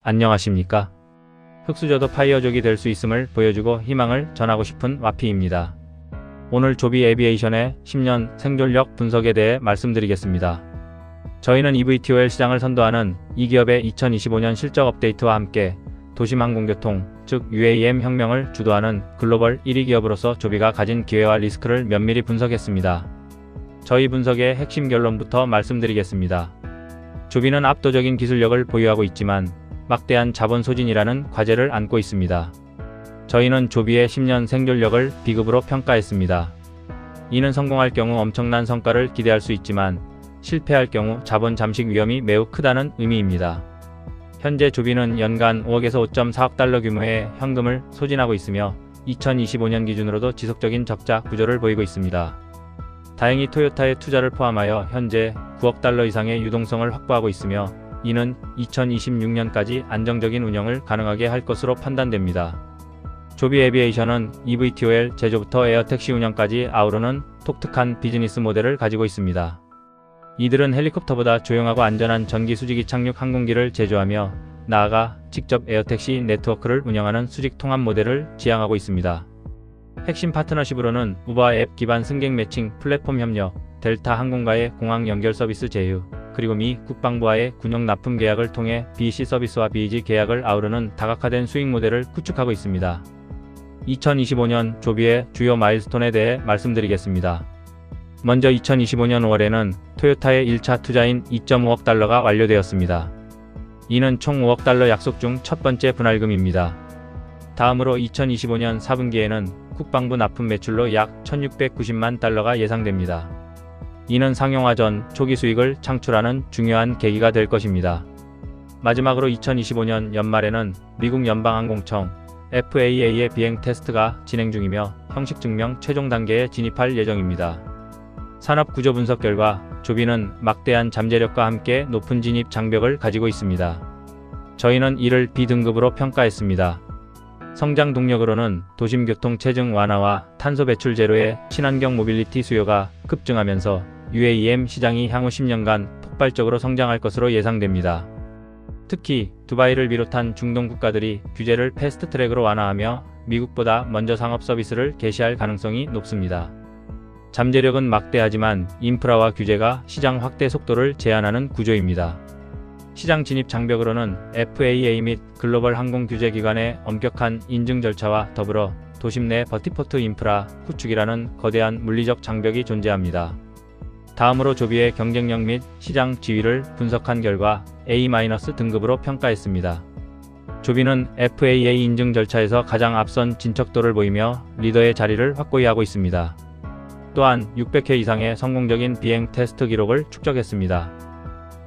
안녕하십니까? 흑수저도 파이어족이 될 수 있음을 보여주고 희망을 전하고 싶은 와피입니다. 오늘 조비 에비에이션의 10년 생존력 분석에 대해 말씀드리겠습니다. 저희는 EVTOL 시장을 선도하는 이 기업의 2025년 실적 업데이트와 함께 도심항공교통, 즉 UAM 혁명을 주도하는 글로벌 1위 기업으로서 조비가 가진 기회와 리스크를 면밀히 분석했습니다. 저희 분석의 핵심 결론부터 말씀드리겠습니다. 조비는 압도적인 기술력을 보유하고 있지만 막대한 자본 소진이라는 과제를 안고 있습니다. 저희는 조비의 10년 생존력을 B급으로 평가했습니다. 이는 성공할 경우 엄청난 성과를 기대할 수 있지만 실패할 경우 자본 잠식 위험이 매우 크다는 의미입니다. 현재 조비는 연간 5억에서 5.4억 달러 규모의 현금을 소진하고 있으며 2025년 기준으로도 지속적인 적자 구조를 보이고 있습니다. 다행히 토요타의 투자를 포함하여 현재 9억 달러 이상의 유동성을 확보하고 있으며 이는 2026년까지 안정적인 운영을 가능하게 할 것으로 판단됩니다. 조비 에비에이션은 EVTOL 제조부터 에어택시 운영까지 아우르는 독특한 비즈니스 모델을 가지고 있습니다. 이들은 헬리콥터보다 조용하고 안전한 전기 수직 이착륙 항공기를 제조하며 나아가 직접 에어택시 네트워크를 운영하는 수직 통합 모델을 지향하고 있습니다. 핵심 파트너십으로는 우버 앱 기반 승객 매칭 플랫폼 협력, 델타 항공과의 공항 연결 서비스 제휴, 그리고 미 국방부와의 군용 납품 계약을 통해 BC 서비스와 BEG 계약을 아우르는 다각화된 수익 모델을 구축하고 있습니다. 2025년 조비의 주요 마일스톤에 대해 말씀드리겠습니다. 먼저 2025년 5월에는 토요타의 1차 투자인 2.5억 달러가 완료되었습니다. 이는 총 5억 달러 약속 중 첫 번째 분할금입니다. 다음으로 2025년 4분기에는 국방부 납품 매출로 약 1690만 달러가 예상됩니다. 이는 상용화 전 초기 수익을 창출하는 중요한 계기가 될 것입니다. 마지막으로 2025년 연말에는 미국 연방항공청 FAA의 비행 테스트가 진행 중이며 형식 증명 최종 단계에 진입할 예정입니다. 산업 구조 분석 결과 조비는 막대한 잠재력과 함께 높은 진입 장벽을 가지고 있습니다. 저희는 이를 B등급으로 평가했습니다. 성장 동력으로는 도심교통 체증 완화와 탄소 배출 제로의 친환경 모빌리티 수요가 급증하면서 UAM 시장이 향후 10년간 폭발적으로 성장할 것으로 예상됩니다. 특히 두바이를 비롯한 중동 국가들이 규제를 패스트트랙으로 완화하며 미국보다 먼저 상업 서비스를 개시할 가능성이 높습니다. 잠재력은 막대하지만 인프라와 규제가 시장 확대 속도를 제한하는 구조입니다. 시장 진입 장벽으로는 FAA 및 글로벌 항공 규제 기관의 엄격한 인증 절차와 더불어 도심 내 버티포트 인프라 구축이라는 거대한 물리적 장벽이 존재합니다. 다음으로 조비의 경쟁력 및 시장 지위를 분석한 결과 A-등급으로 평가했습니다. 조비는 FAA 인증 절차에서 가장 앞선 진척도를 보이며 리더의 자리를 확고히 하고 있습니다. 또한 600회 이상의 성공적인 비행 테스트 기록을 축적했습니다.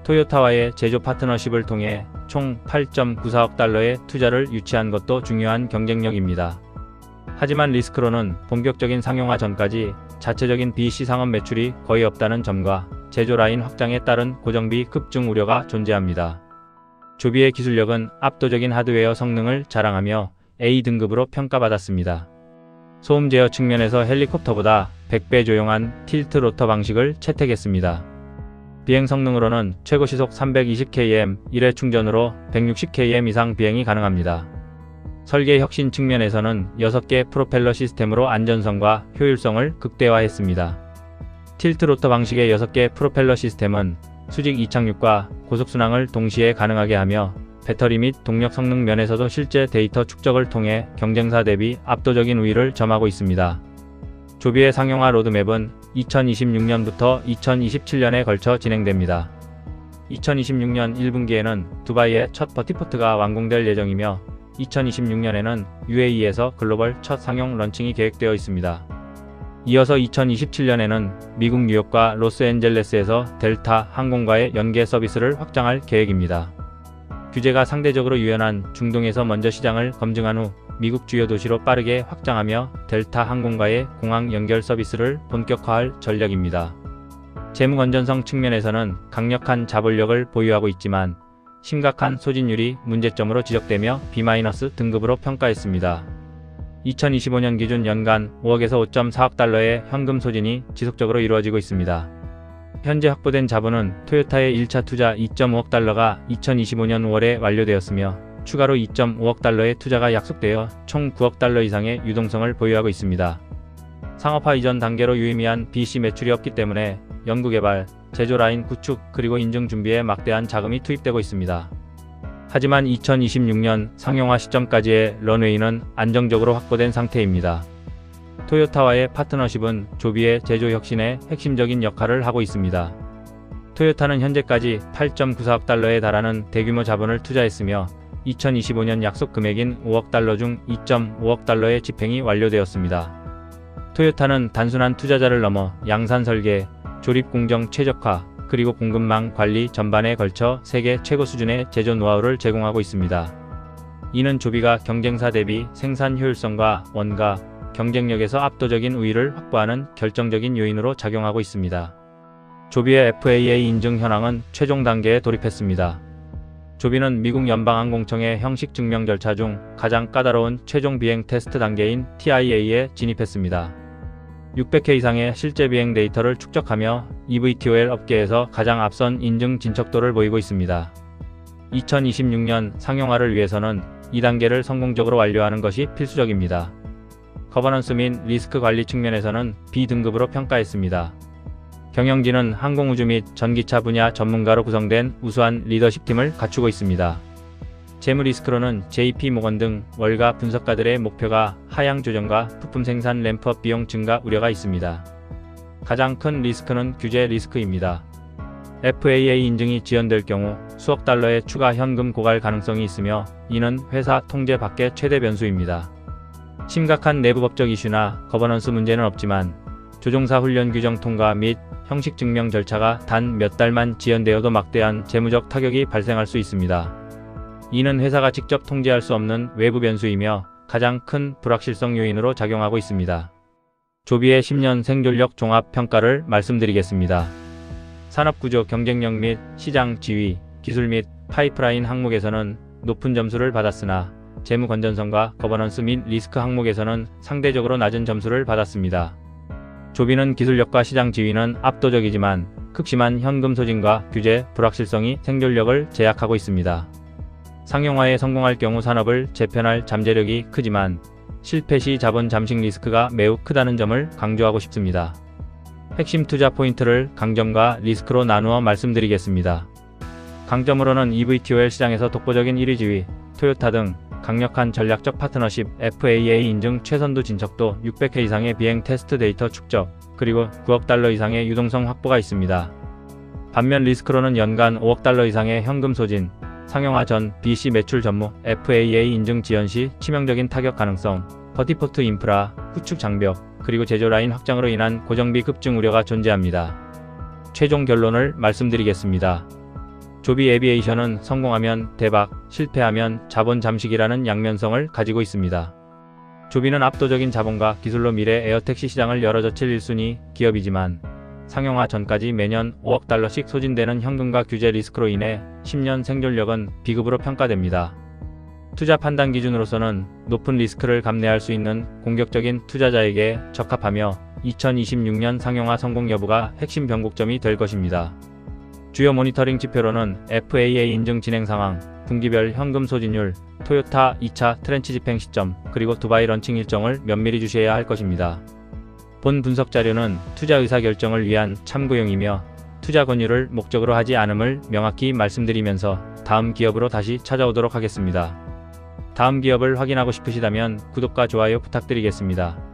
토요타와의 제조 파트너십을 통해 총 8.94억 달러의 투자를 유치한 것도 중요한 경쟁력입니다. 하지만 리스크로는 본격적인 상용화 전까지 자체적인 BC 상업 매출이 거의 없다는 점과 제조 라인 확장에 따른 고정비 급증 우려가 존재합니다. 조비의 기술력은 압도적인 하드웨어 성능을 자랑하며 A등급으로 평가받았습니다. 소음 제어 측면에서 헬리콥터보다 100배 조용한 틸트 로터 방식을 채택했습니다. 비행 성능으로는 최고 시속 320km 1회 충전으로 160km 이상 비행이 가능합니다. 설계 혁신 측면에서는 6개 프로펠러 시스템으로 안전성과 효율성을 극대화했습니다. 틸트 로터 방식의 6개 프로펠러 시스템은 수직 이착륙과 고속순항을 동시에 가능하게 하며 배터리 및 동력 성능 면에서도 실제 데이터 축적을 통해 경쟁사 대비 압도적인 우위를 점하고 있습니다. 조비의 상용화 로드맵은 2026년부터 2027년에 걸쳐 진행됩니다. 2026년 1분기에는 두바이의 첫 버티포트가 완공될 예정이며 2026년에는 UAE에서 글로벌 첫 상용 런칭이 계획되어 있습니다. 이어서 2027년에는 미국 뉴욕과 로스앤젤레스에서 델타 항공과의 연계 서비스를 확장할 계획입니다. 규제가 상대적으로 유연한 중동에서 먼저 시장을 검증한 후 미국 주요 도시로 빠르게 확장하며 델타 항공과의 공항 연결 서비스를 본격화할 전략입니다. 재무 건전성 측면에서는 강력한 자본력을 보유하고 있지만 심각한 소진율이 문제점으로 지적되며 B-등급으로 평가했습니다. 2025년 기준 연간 5억에서 5.4억 달러의 현금 소진이 지속적으로 이루어지고 있습니다. 현재 확보된 자본은 토요타의 1차 투자 2.5억 달러가 2025년 5월에 완료되었으며 추가로 2.5억 달러의 투자가 약속되어 총 9억 달러 이상의 유동성을 보유하고 있습니다. 상업화 이전 단계로 유의미한 BC 매출이 없기 때문에 연구개발, 제조 라인 구축 그리고 인증 준비에 막대한 자금이 투입되고 있습니다. 하지만 2026년 상용화 시점까지의 런웨이는 안정적으로 확보된 상태입니다. 토요타와의 파트너십은 조비의 제조 혁신에 핵심적인 역할을 하고 있습니다. 토요타는 현재까지 8.94억 달러에 달하는 대규모 자본을 투자했으며 2025년 약속 금액인 5억 달러 중 2.5억 달러의 집행이 완료되었습니다. 토요타는 단순한 투자자를 넘어 양산 설계, 조립 공정 최적화, 그리고 공급망 관리 전반에 걸쳐 세계 최고 수준의 제조 노하우를 제공하고 있습니다. 이는 조비가 경쟁사 대비 생산 효율성과 원가, 경쟁력에서 압도적인 우위를 확보하는 결정적인 요인으로 작용하고 있습니다. 조비의 FAA 인증 현황은 최종 단계에 돌입했습니다. 조비는 미국 연방항공청의 형식 증명 절차 중 가장 까다로운 최종 비행 테스트 단계인 TIA에 진입했습니다. 600회 이상의 실제 비행 데이터를 축적하며 eVTOL 업계에서 가장 앞선 인증 진척도를 보이고 있습니다. 2026년 상용화를 위해서는 이 단계를 성공적으로 완료하는 것이 필수적입니다. 거버넌스 및 리스크 관리 측면에서는 B등급으로 평가했습니다. 경영진은 항공우주 및 전기차 분야 전문가로 구성된 우수한 리더십 팀을 갖추고 있습니다. 재무 리스크로는 JP모건 등 월가 분석가들의 목표가 하향 조정과 부품 생산 램프업 비용 증가 우려가 있습니다. 가장 큰 리스크는 규제 리스크입니다. FAA 인증이 지연될 경우 수억 달러의 추가 현금 고갈 가능성이 있으며 이는 회사 통제 밖의 최대 변수입니다. 심각한 내부법적 이슈나 거버넌스 문제는 없지만 조종사 훈련 규정 통과 및 형식 증명 절차가 단 몇 달만 지연되어도 막대한 재무적 타격이 발생할 수 있습니다. 이는 회사가 직접 통제할 수 없는 외부 변수이며 가장 큰 불확실성 요인으로 작용하고 있습니다. 조비의 10년 생존력 종합 평가를 말씀드리겠습니다. 산업구조 경쟁력 및 시장 지위, 기술 및 파이프라인 항목에서는 높은 점수를 받았으나 재무 건전성과 거버넌스 및 리스크 항목에서는 상대적으로 낮은 점수를 받았습니다. 조비는 기술력과 시장 지위는 압도적이지만 극심한 현금 소진과 규제, 불확실성이 생존력을 제약하고 있습니다. 상용화에 성공할 경우 산업을 재편할 잠재력이 크지만 실패 시 자본 잠식 리스크가 매우 크다는 점을 강조하고 싶습니다. 핵심 투자 포인트를 강점과 리스크로 나누어 말씀드리겠습니다. 강점으로는 eVTOL 시장에서 독보적인 1위 지위, 토요타 등 강력한 전략적 파트너십, FAA 인증 최선두 진척도, 600회 이상의 비행 테스트 데이터 축적, 그리고 9억 달러 이상의 유동성 확보가 있습니다. 반면 리스크로는 연간 5억 달러 이상의 현금 소진, 상용화 전 BC 매출 전무, FAA 인증 지연 시 치명적인 타격 가능성, 버티포트 인프라, 구축 장벽, 그리고 제조 라인 확장으로 인한 고정비 급증 우려가 존재합니다. 최종 결론을 말씀드리겠습니다. 조비 에비에이션은 성공하면 대박, 실패하면 자본 잠식이라는 양면성을 가지고 있습니다. 조비는 압도적인 자본과 기술로 미래 에어택시 시장을 열어젖힐 1순위 기업이지만 상용화 전까지 매년 5억 달러씩 소진되는 현금과 규제 리스크로 인해 10년 생존력은 B급으로 평가됩니다. 투자 판단 기준으로서는 높은 리스크를 감내할 수 있는 공격적인 투자자에게 적합하며 2026년 상용화 성공 여부가 핵심 변곡점이 될 것입니다. 주요 모니터링 지표로는 FAA 인증 진행 상황, 분기별 현금 소진율, 토요타 2차 트렌치 집행 시점, 그리고 두바이 런칭 일정을 면밀히 주시해야 할 것입니다. 본 분석 자료는 투자 의사결정을 위한 참고용이며 투자 권유를 목적으로 하지 않음을 명확히 말씀드리면서 다음 기업으로 다시 찾아오도록 하겠습니다. 다음 기업을 확인하고 싶으시다면 구독과 좋아요 부탁드리겠습니다.